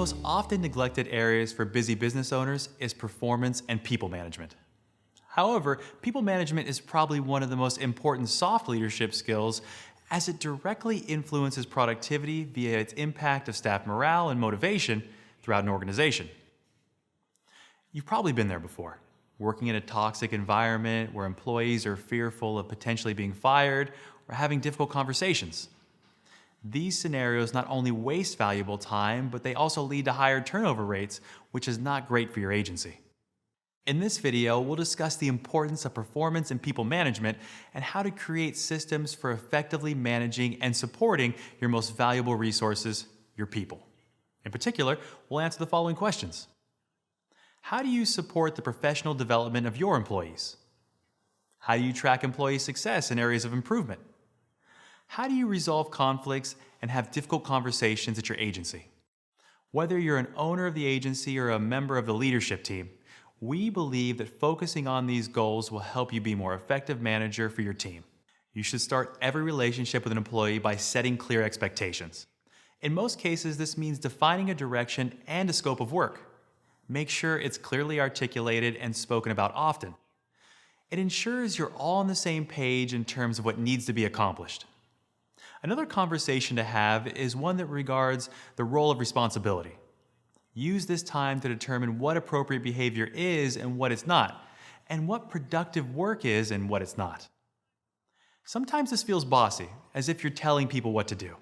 most often neglected areas for busy business owners is performance and people management. However, people management is probably one of the most important soft leadership skills as it directly influences productivity via its impact of staff morale and motivation throughout an organization. You've probably been there before, working in a toxic environment where employees are fearful of potentially being fired or having difficult conversations. These scenarios not only waste valuable time, but they also lead to higher turnover rates, which is not great for your agency. In this video, we'll discuss the importance of performance and people management and how to create systems for effectively managing and supporting your most valuable resources, your people. In particular, we'll answer the following questions. How do you support the professional development of your employees? How do you track employee success in areas of improvement? How do you resolve conflicts and have difficult conversations at your agency? Whether you're an owner of the agency or a member of the leadership team, we believe that focusing on these goals will help you be a more effective manager for your team. You should start every relationship with an employee by setting clear expectations. In most cases, this means defining a direction and a scope of work. Make sure it's clearly articulated and spoken about often. It ensures you're all on the same page in terms of what needs to be accomplished. Another conversation to have is one that regards the role of responsibility. Use this time to determine what appropriate behavior is and what it's not, and what productive work is and what it's not. Sometimes this feels bossy, as if you're telling people what to do.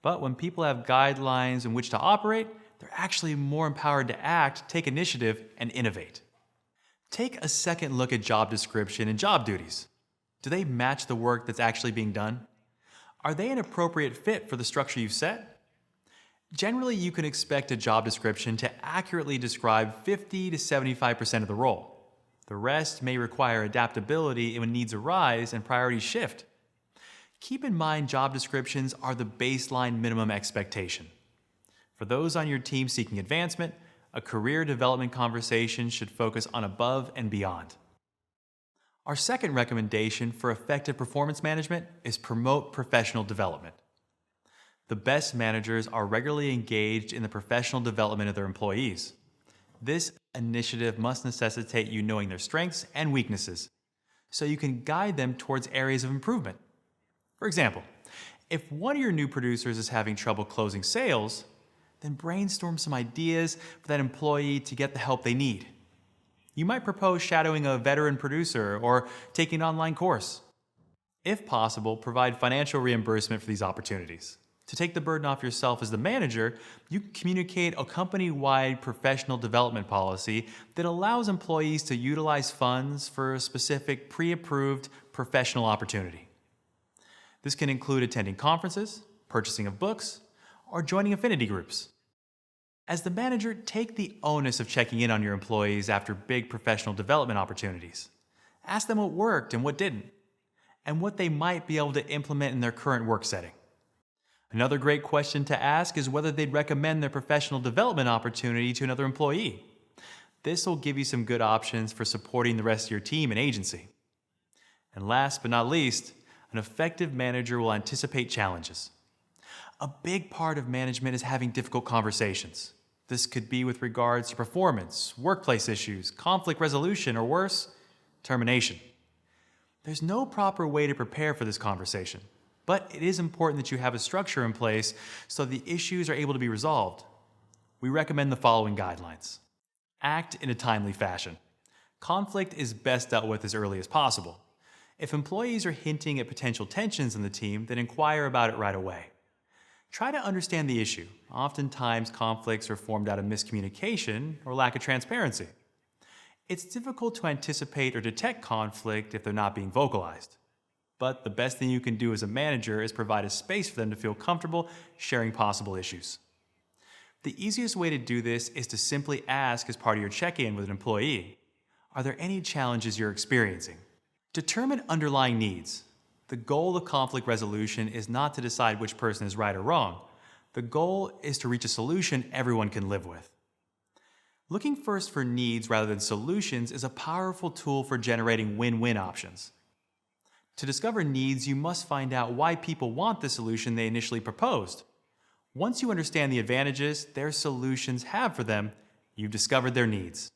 But when people have guidelines in which to operate, they're actually more empowered to act, take initiative, and innovate. Take a second look at job description and job duties. Do they match the work that's actually being done? Are they an appropriate fit for the structure you've set? Generally, you can expect a job description to accurately describe 50 to 75% of the role. The rest may require adaptability when needs arise and priorities shift. Keep in mind job descriptions are the baseline minimum expectation. For those on your team seeking advancement, a career development conversation should focus on above and beyond. Our second recommendation for effective performance management is promote professional development. The best managers are regularly engaged in the professional development of their employees. This initiative must necessitate you knowing their strengths and weaknesses, so you can guide them towards areas of improvement. For example, if one of your new producers is having trouble closing sales, then brainstorm some ideas for that employee to get the help they need. You might propose shadowing a veteran producer or taking an online course. If possible, provide financial reimbursement for these opportunities. To take the burden off yourself as the manager, you communicate a company-wide professional development policy that allows employees to utilize funds for a specific pre-approved professional opportunity. This can include attending conferences, purchasing of books, or joining affinity groups. As the manager, take the onus of checking in on your employees after big professional development opportunities. Ask them what worked and what didn't, and what they might be able to implement in their current work setting. Another great question to ask is whether they'd recommend their professional development opportunity to another employee. This will give you some good options for supporting the rest of your team and agency. And last but not least, an effective manager will anticipate challenges. A big part of management is having difficult conversations. This could be with regards to performance, workplace issues, conflict resolution, or worse, termination. There's no proper way to prepare for this conversation, but it is important that you have a structure in place so the issues are able to be resolved. We recommend the following guidelines. Act in a timely fashion. Conflict is best dealt with as early as possible. If employees are hinting at potential tensions in the team, then inquire about it right away. Try to understand the issue. Oftentimes, conflicts are formed out of miscommunication or lack of transparency. It's difficult to anticipate or detect conflict if they're not being vocalized. But the best thing you can do as a manager is provide a space for them to feel comfortable sharing possible issues. The easiest way to do this is to simply ask as part of your check-in with an employee, are there any challenges you're experiencing? Determine underlying needs. The goal of conflict resolution is not to decide which person is right or wrong. The goal is to reach a solution everyone can live with. Looking first for needs rather than solutions is a powerful tool for generating win-win options. To discover needs, you must find out why people want the solution they initially proposed. Once you understand the advantages their solutions have for them, you've discovered their needs.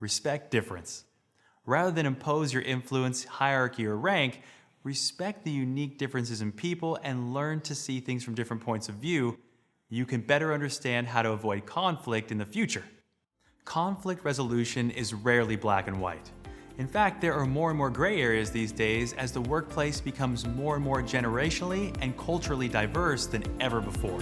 Respect difference. Rather than impose your influence, hierarchy, or rank, respect the unique differences in people and learn to see things from different points of view. You can better understand how to avoid conflict in the future. Conflict resolution is rarely black and white. In fact, there are more and more gray areas these days as the workplace becomes more and more generationally and culturally diverse than ever before.